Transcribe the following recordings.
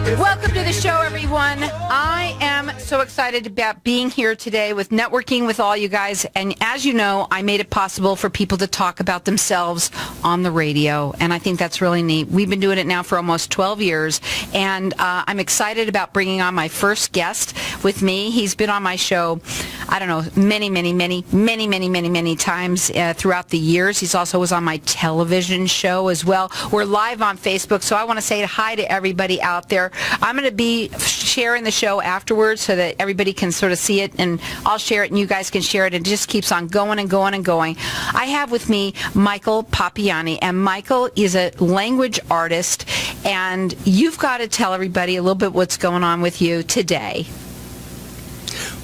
Welcome to the show, everyone. I am so excited about being here today with networking with all you guys. And as you know, I made it possible for people to talk about themselves on the radio. And I think that's really neat. We've been doing it now for almost 12 years. And I'm excited about bringing on my first guest with me. He's been on my show, I don't know, many times throughout the years. He's also was on my television show as well. We're live on Facebook, so I want to say hi to everybody out there. I'm going to be sharing the show afterwards so that everybody can sort of see it, and I'll share it and you guys can share it. It just keeps on going and going and going. I have with me Michale Pappiani, and Michale is a language artist, and you've got to tell everybody a little bit what's going on with you today.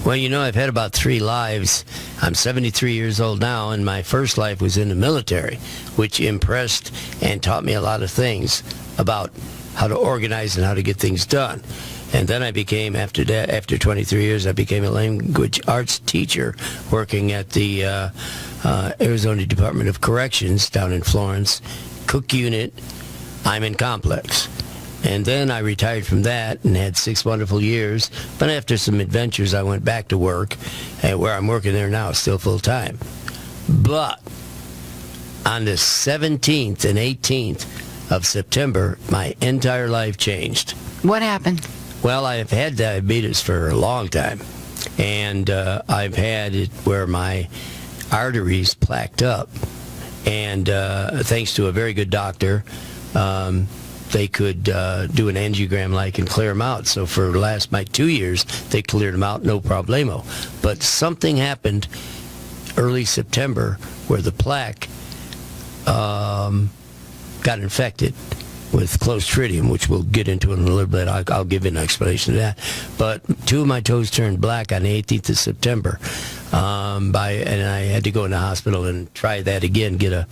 Well, you know, I've had about 3 lives. I'm 73 years old now, and my first life was in the military, which impressed and taught me a lot of things about how to organize and how to get things done. And then I became, after 23 years, I became a language arts teacher working at the Arizona Department of Corrections down in Florence, Cook Unit, Iman Complex. And then I retired from that and had 6 wonderful years. But after some adventures, I went back to work, where I'm working there now, still full-time. But on the 17th and 18th of September, my entire life changed. What happened? Well, I've had diabetes for a long time. And I've had it where my arteries plaqued up. And thanks to a very good doctor, they could do an angiogram and clear them out. So for the last 2 years, they cleared them out, no problemo. But something happened early September where the plaque got infected with Clostridium, which we'll get into in a little bit. I'll give you an explanation of that. But 2 of my toes turned black on the 18th of September. And I had to go in the hospital and try that again, get an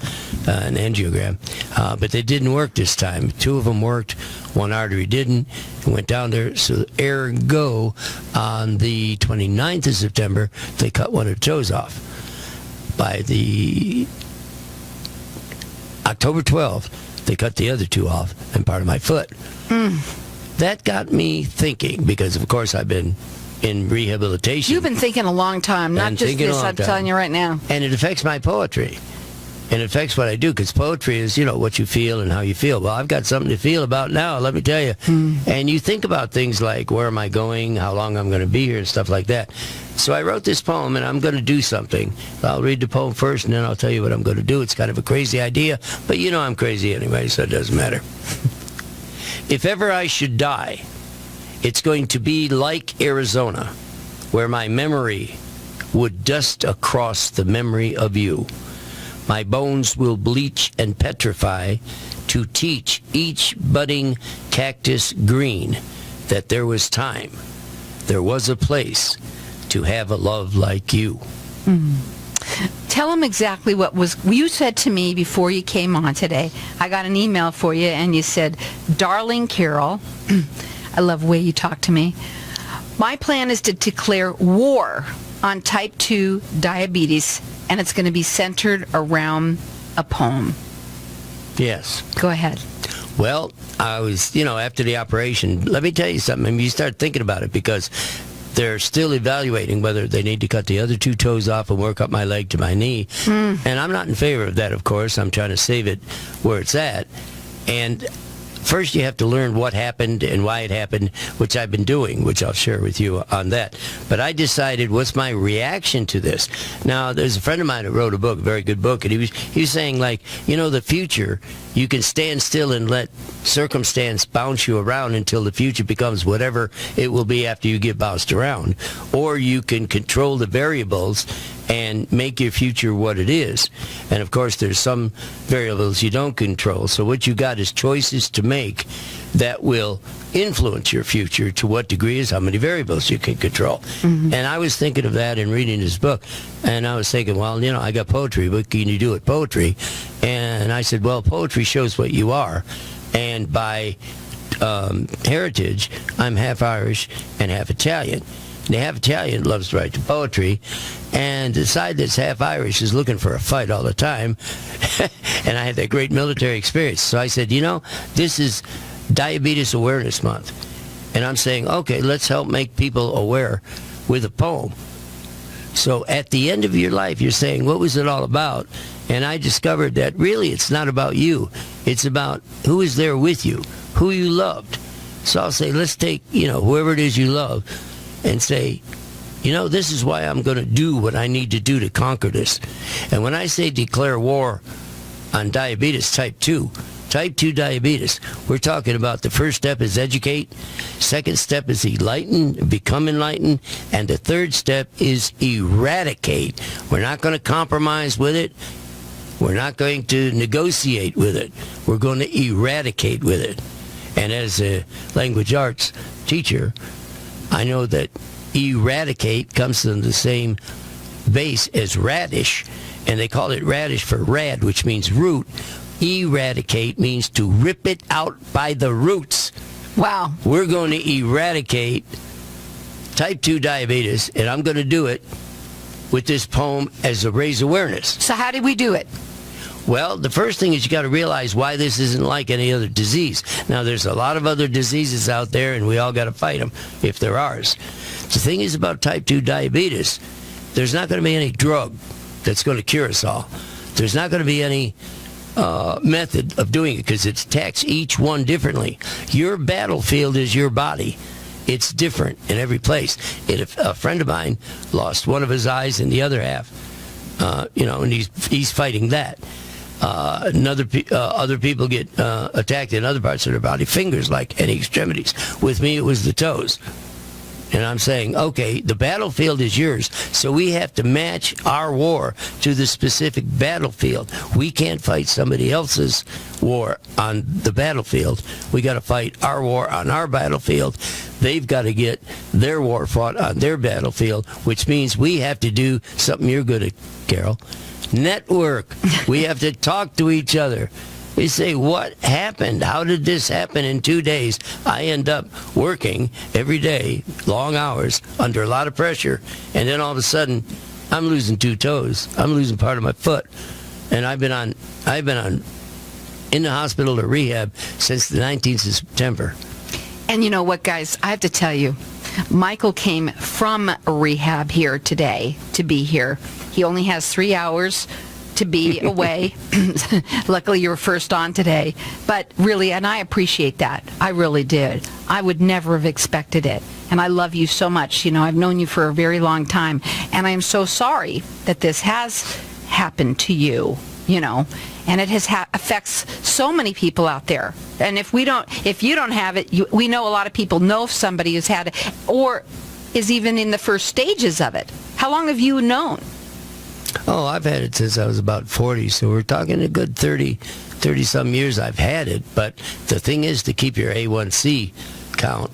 angiogram. But they didn't work this time. 2 of them worked, 1 artery didn't. It went down there. So ergo, on the 29th of September, they cut 1 of the toes off. By the October 12th, they cut the other 2 off and part of my foot. That got me thinking, because, of course, I've been in rehabilitation. You've been thinking a long time, not just this, I'm telling you right now. And it affects my poetry. And it affects what I do, because poetry is, you know, what you feel and how you feel. Well, I've got something to feel about now, let me tell you. And you think about things like, where am I going, how long I'm going to be here, and stuff like that. So I wrote this poem, and I'm going to do something. I'll read the poem first, and then I'll tell you what I'm going to do. It's kind of a crazy idea, but you know I'm crazy anyway, so it doesn't matter. If ever I should die, it's going to be like Arizona, where my memory would dust across the memory of you. My bones will bleach and petrify to teach each budding cactus green that there was time, there was a place to have a love like you. Tell them exactly what you said to me before you came on today. I got an email for you, and you said, "Darling Carol," I love the way you talk to me, "my plan is to declare war on type 2 diabetes, and it's going to be centered around a poem." Yes. Go ahead. Well, I was, after the operation, let me tell you something. I mean, you start thinking about it, because they're still evaluating whether they need to cut the other 2 toes off and work up my leg to my knee. And I'm not in favor of that, of course. I'm trying to save it where it's at. And first you have to learn what happened and why it happened, which I've been doing, which I'll share with you on that. But I decided, what's my reaction to this? Now, there's a friend of mine that wrote a book, a very good book, and he was saying, the future, you can stand still and let circumstance bounce you around until the future becomes whatever it will be after you get bounced around. Or you can control the variables and make your future what it is. And of course, there's some variables you don't control. So what you got is choices to make that will influence your future. To what degree is how many variables you can control. And I was thinking of that in reading this book. And I was thinking, well, I got poetry. What can you do with poetry? And I said, well, poetry shows what you are. And by heritage, I'm half Irish and half Italian. And the half Italian loves to write the poetry, and the side that's half Irish is looking for a fight all the time. And I had that great military experience. So I said, this is Diabetes Awareness Month. And I'm saying, okay, let's help make people aware with a poem. So at the end of your life, you're saying, what was it all about? And I discovered that really it's not about you. It's about who is there with you, who you loved. So I'll say, let's take, whoever it is you love and say, this is why I'm going to do what I need to do to conquer this. And when I say declare war on diabetes type 2 diabetes, we're talking about the first step is educate, second step is enlighten, become enlightened, and the third step is eradicate. We're not going to compromise with it. We're not going to negotiate with it. We're going to eradicate with it. And as a language arts teacher, I know that eradicate comes from the same base as radish, and they call it radish for rad, which means root. Eradicate means to rip it out by the roots. Wow. We're going to eradicate type 2 diabetes, and I'm going to do it with this poem as a raise awareness. So how did we do it? Well, the first thing is you got to realize why this isn't like any other disease. Now, there's a lot of other diseases out there, and we all got to fight them if they're ours. The thing is about type 2 diabetes, there's not going to be any drug that's going to cure us all. There's not going to be any method of doing it because it's attacks each one differently. Your battlefield is your body. It's different in every place. A friend of mine lost one of his eyes and the other half, and he's fighting that. Other people get attacked in other parts of their body, fingers like any extremities. With me, it was the toes. And I'm saying, okay, the battlefield is yours, so we have to match our war to the specific battlefield. We can't fight somebody else's war on the battlefield. We got to fight our war on our battlefield. They've got to get their war fought on their battlefield, which means we have to do something you're good at, Carol. Network. We have to talk to each other. We say, what happened? How did this happen in 2 days? I end up working every day, long hours, under a lot of pressure, and then all of a sudden, I'm losing 2 toes. I'm losing part of my foot. And I've been in the hospital or rehab since the 19th of September. And you know what, guys? I have to tell you, Michael came from rehab here today to be here. He only has 3 hours to be away. Luckily, you were first on today. But really, and I appreciate that. I really did. I would never have expected it. And I love you so much. I've known you for a very long time. And I am so sorry that this has happened to you, And it has affects so many people out there. And if you don't have it, we know a lot of people know somebody who's had it or is even in the first stages of it. How long have you known? Oh, I've had it since I was about 40, so we're talking a good 30-some years I've had it. But the thing is to keep your A1C count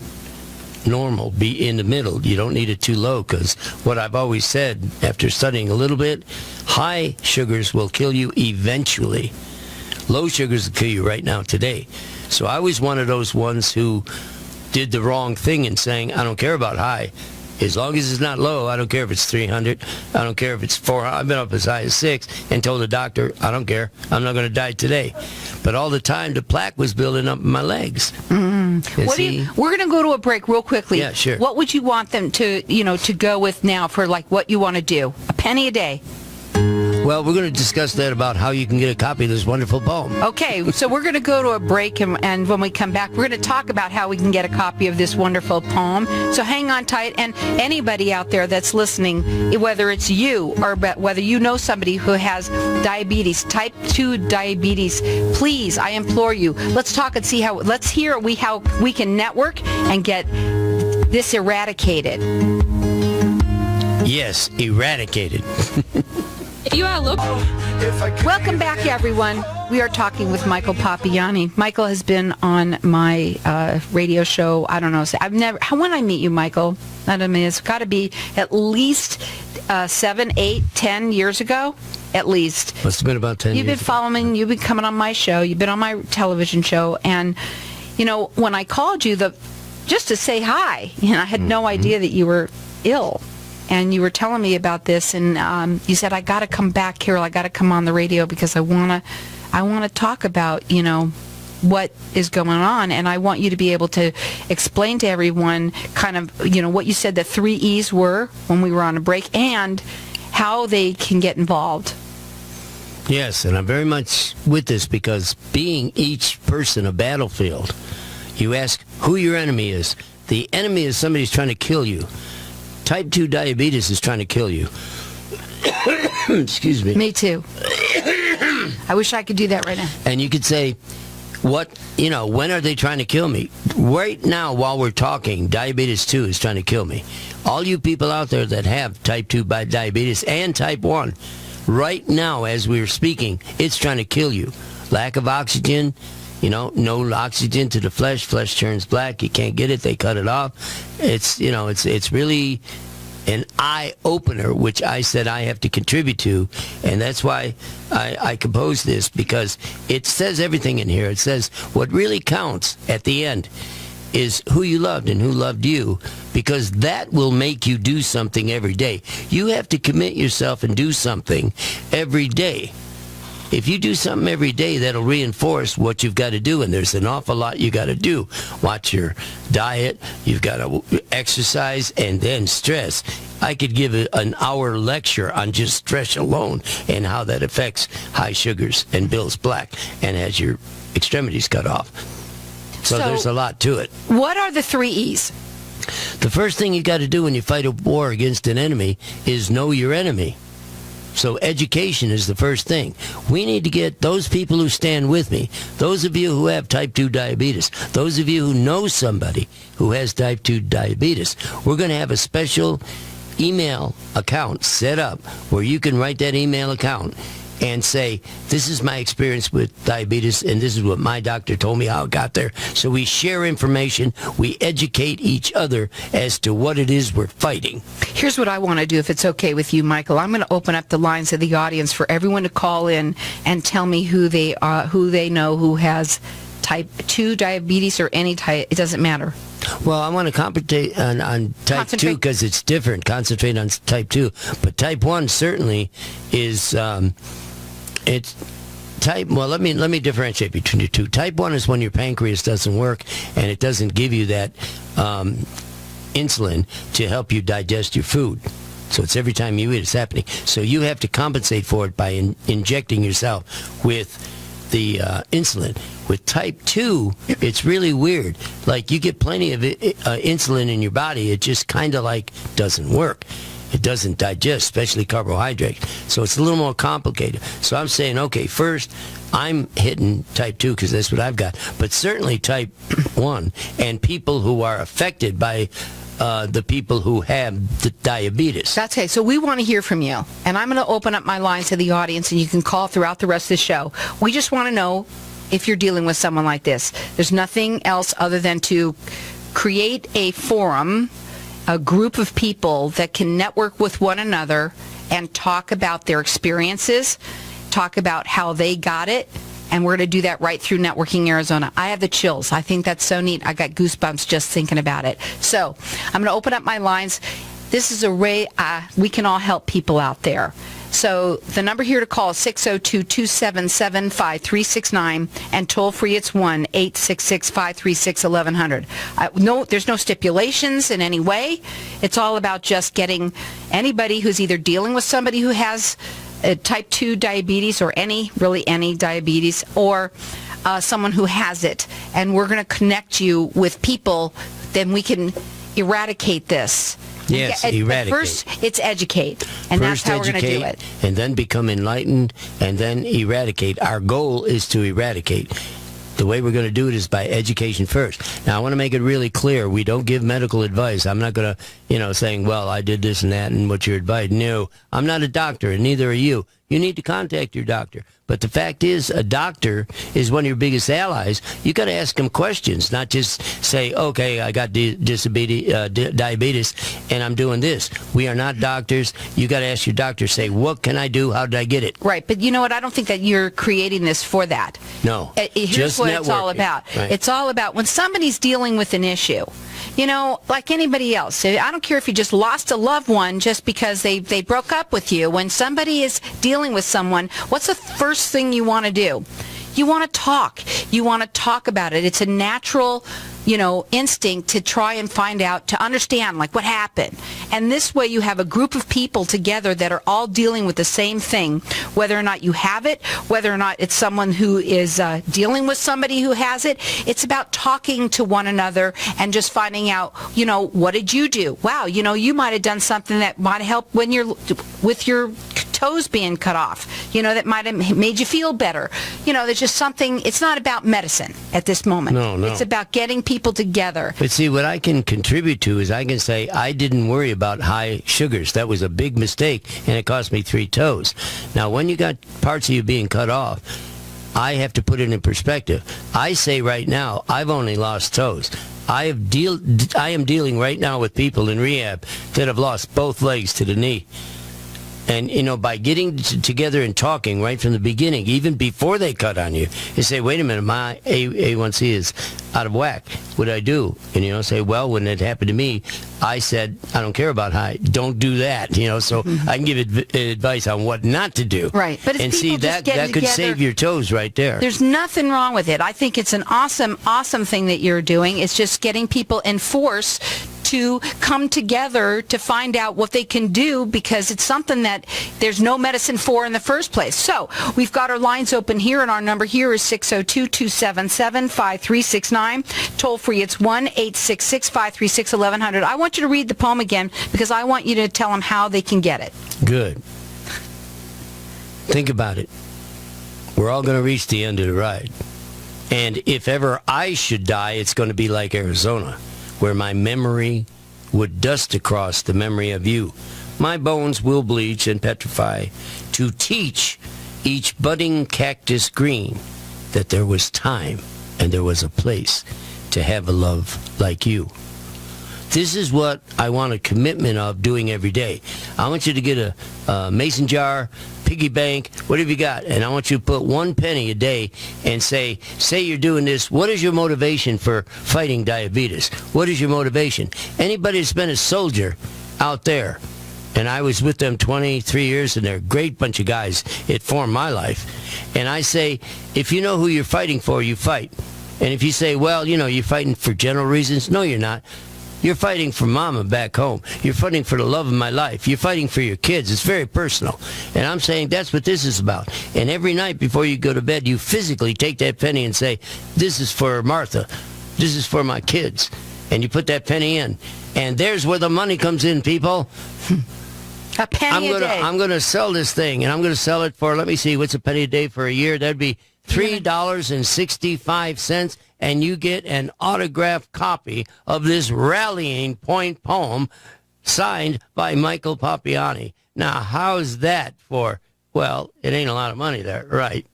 normal, be in the middle. You don't need it too low because what I've always said after studying a little bit, high sugars will kill you eventually. Low sugars will kill you right now today. So I was one of those ones who did the wrong thing in saying, I don't care about high. As long as it's not low, I don't care if it's 300. I don't care if it's 400. I've been up as high as 6 and told the doctor, I don't care. I'm not going to die today. But all the time, the plaque was building up in my legs. We're going to go to a break real quickly. Yeah, sure. What would you want them to, to go with now for what you want to do? A penny a day. Well, we're going to discuss that about how you can get a copy of this wonderful poem. Okay, so we're going to go to a break, and when we come back, we're going to talk about how we can get a copy of this wonderful poem. So hang on tight, and anybody out there that's listening, whether it's you or whether you know somebody who has diabetes, type 2 diabetes, please, I implore you, let's talk and see let's hear how we can network and get this eradicated. Yes, eradicated. If you are looking... Welcome back, everyone. We are talking with Michale Pappiani. Michael has been on my radio show. I don't know. When I meet you, Michael, it's got to be at least 7, 8, 10 years ago. At least. Must have been about 10 years. You've been following. You've been coming on my show. You've been on my television show. And, when I called you, just to say hi, I had no idea that you were ill. And you were telling me about this, and you said, I got to come back, Carol. I got to come on the radio because I want to talk about, what is going on, and I want you to be able to explain to everyone kind of, what you said the 3 E's were when we were on a break, and how they can get involved. Yes, and I'm very much with this because being each person a battlefield, you ask who your enemy is. The enemy is somebody who's trying to kill you. Type 2 diabetes is trying to kill you. Excuse me. Me too. I wish I could do that right now. And you could say, when are they trying to kill me? Right now, while we're talking, diabetes 2 is trying to kill me. All you people out there that have type 2 diabetes and type 1, right now, as we're speaking, it's trying to kill you. Lack of oxygen, no oxygen to the flesh. Flesh turns black. You can't get it. They cut it off. It's really an eye-opener, which I said I have to contribute to, and that's why I composed this, because it says everything in here. It says what really counts at the end is who you loved and who loved you, because that will make you do something every day. You have to commit yourself and do something every day. If you do something every day, that'll reinforce what you've got to do, and there's an awful lot you got to do. Watch your diet, you've got to exercise, and then stress. I could give an hour lecture on just stress alone and how that affects high sugars and Bill's black and has your extremities cut off. So there's a lot to it. What are the 3 E's? The first thing you got to do when you fight a war against an enemy is know your enemy. So education is the first thing. We need to get those people who stand with me, those of you who have type 2 diabetes, those of you who know somebody who has type 2 diabetes. We're going to have a special email account set up where you can write that email account and say, this is my experience with diabetes, and this is what my doctor told me how it got there. So we share information, we educate each other as to what it is we're fighting. Here's what I want to do, if it's okay with you, Michael. I'm going to open up the lines of the audience for everyone to call in and tell me who they know who has type 2 diabetes or any type. It doesn't matter. Well, I want to concentrate on type 2 because it's different. Concentrate on type 2. But type 1 certainly is... It's type. Well, let me differentiate between the two. Type 1 is when your pancreas doesn't work and it doesn't give you that insulin to help you digest your food. So it's every time you eat, it's happening. So you have to compensate for it by injecting yourself with the insulin. With type 2, it's really weird. Like, you get plenty of insulin in your body, it just kind of like doesn't work. It doesn't digest, especially carbohydrates. So it's a little more complicated. So I'm saying, okay, first, I'm hitting type 2 because that's what I've got. But certainly type 1 and people who are affected by the people who have the diabetes. That's okay. So we want to hear from you. And I'm going to open up my lines to the audience, and you can call throughout the rest of the show. We just want to know if you're dealing with someone like this. There's nothing else other than to create a forum, a group of people that can network with one another and talk about their experiences, talk about how they got it, and we're going to do that right through Networking Arizona. I have the chills. I think that's so neat. I got goosebumps just thinking about it. So I'm going to open up my lines. This is a way we can all help people out there. So the number here to call is 602-277-5369, and toll free it's 1-866-536-1100. No, there's no stipulations in any way. It's all about just getting anybody who's either dealing with somebody who has type 2 diabetes or any diabetes, or someone who has it. And we're going to connect you with people, then we can eradicate this. Yes, eradicate. First, it's educate, and that's how we're going to do it. And then become enlightened, and then eradicate. Our goal is to eradicate. The way we're going to do it is by education first. Now, I want to make it really clear. We don't give medical advice. I'm not going to, saying, well, I did this and that, and what's your advice? No, I'm not a doctor, and neither are you. You need to contact your doctor. But the fact is, a doctor is one of your biggest allies. You got to ask them questions, not just say, okay, I got diabetes, and I'm doing this. We are not doctors. You got to ask your doctor, say, what can I do? How did I get it? Right. But you know what? I don't think that you're creating this for that. No. Here's just what networking. It's all about. Right. It's all about when somebody's dealing with an issue. Like anybody else. I don't care if you just lost a loved one just because they broke up with you. When somebody is dealing with someone, what's the first thing you want to do? You want to talk. You want to talk about it. It's a natural, instinct to try and find out, to understand, like, what happened. And this way you have a group of people together that are all dealing with the same thing, whether or not you have it, whether or not it's someone who is dealing with somebody who has it. It's about talking to one another and just finding out, what did you do? Wow, you might have done something that might help when you're with your toes being cut off, that might have made you feel better. There's just something. It's not about medicine at this moment. No. It's about getting people together. But see, what I can contribute to is I can say I didn't worry about high sugars. That was a big mistake, and it cost me 3 toes. Now, when you got parts of you being cut off, I have to put it in perspective. I say right now, I've only lost toes. I am dealing right now with people in rehab that have lost both legs to the knee. And, by getting together and talking right from the beginning, even before they cut on you, you say, wait a minute, my A1C is out of whack. What do I do? And, say, well, when it happened to me, I said, I don't care about high. Don't do that, so I can give advice on what not to do. Right. But if and people see, just that could save your toes right there. There's nothing wrong with it. I think it's an awesome thing that you're doing. It's just getting people in force to come together to find out what they can do, because it's something that there's no medicine for in the first place. So we've got our lines open here, and our number here is 602-277-5369. Toll free, it's 1-866-536-1100. I want you to read the poem again, because I want you to tell them how they can get it. Good. Think about it. We're all going to reach the end of the ride. And if ever I should die, it's going to be like Arizona, where my memory would dust across the memory of you. My bones will bleach and petrify to teach each budding cactus green that there was time and there was a place to have a love like you. This is what I want a commitment of doing every day. I want you to get a mason jar, piggy bank, whatever you got, and I want you to put 1 penny a day and say you're doing this. What is your motivation for fighting diabetes? What is your motivation? Anybody that's been a soldier out there, and I was with them 23 years, and they're a great bunch of guys. It formed my life. And I say, if you know who you're fighting for, you fight. And if you say, well, you're fighting for general reasons, no, you're not. You're fighting for mama back home. You're fighting for the love of my life. You're fighting for your kids. It's very personal. And I'm saying that's what this is about. And every night before you go to bed, you physically take that penny and say, this is for Martha. This is for my kids. And you put that penny in. And there's where the money comes in, people. A penny a day. I'm going to sell this thing, and I'm going to sell it for, let me see, what's a penny a day for a year? That'd be $3.65, and you get an autographed copy of this rallying point poem signed by Michale Pappiani. Now, how's that for, well, it ain't a lot of money there, right?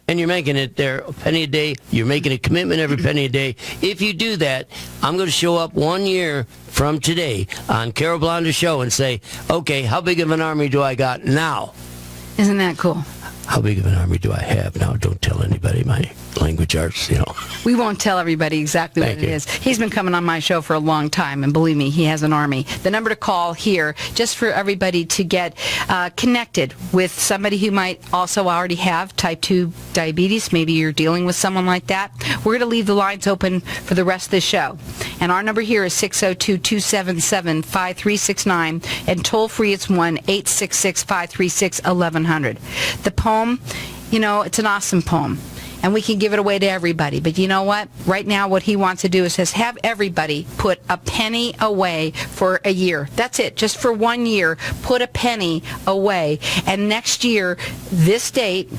And you're making it there a penny a day. You're making a commitment every penny a day. If you do that, I'm going to show up 1 year from today on Carol Blonder's show and say, okay, how big of an army do I got now? Isn't that cool? How big of an army do I have now? Don't tell anybody my language arts, We won't tell everybody exactly what it is. He's been coming on my show for a long time, and believe me, he has an army. The number to call here, just for everybody to get connected with somebody who might also already have type 2 diabetes. Maybe you're dealing with someone like that. We're going to leave the lines open for the rest of the show. And our number here is 602-277-5369, and toll free it's 1-866-536-1100. The poem, it's an awesome poem, and we can give it away to everybody. But you know what? Right now, what he wants to do is have everybody put a penny away for a year. That's it. Just for 1 year, put a penny away. And next year, this date,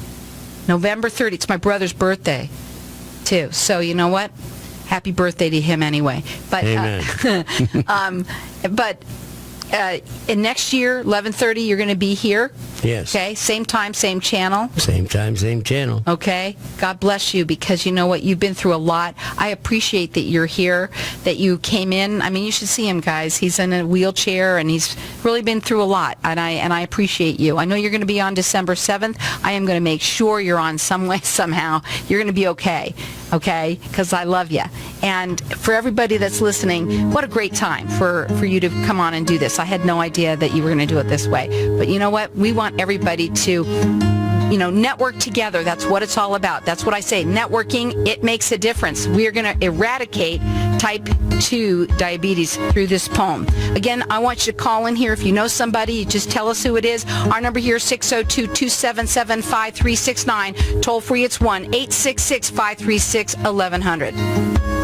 November 30th, it's my brother's birthday, too. So you know what? Happy birthday to him anyway. But Amen. And next year, 11:30, you're going to be here. Yes. Okay. Same time, same channel. Same time, same channel. Okay. God bless you, because you know what? You've been through a lot. I appreciate that you're here, that you came in. I mean, you should see him, guys. He's in a wheelchair, and he's really been through a lot, and I appreciate you. I know you're going to be on December 7th. I am going to make sure you're on some way, somehow. You're going to be okay. Okay? Because I love you. And for everybody that's listening, what a great time for you to come on and do this. I had no idea that you were going to do it this way. But you know what? We want everybody to network together. That's what it's all about. That's what I say. Networking, it makes a difference. We are going to eradicate type 2 diabetes through this poem. Again, I want you to call in here. If you know somebody, just tell us who it is. Our number here is 602-277-5369. Toll free, it's 1-866-536-1100.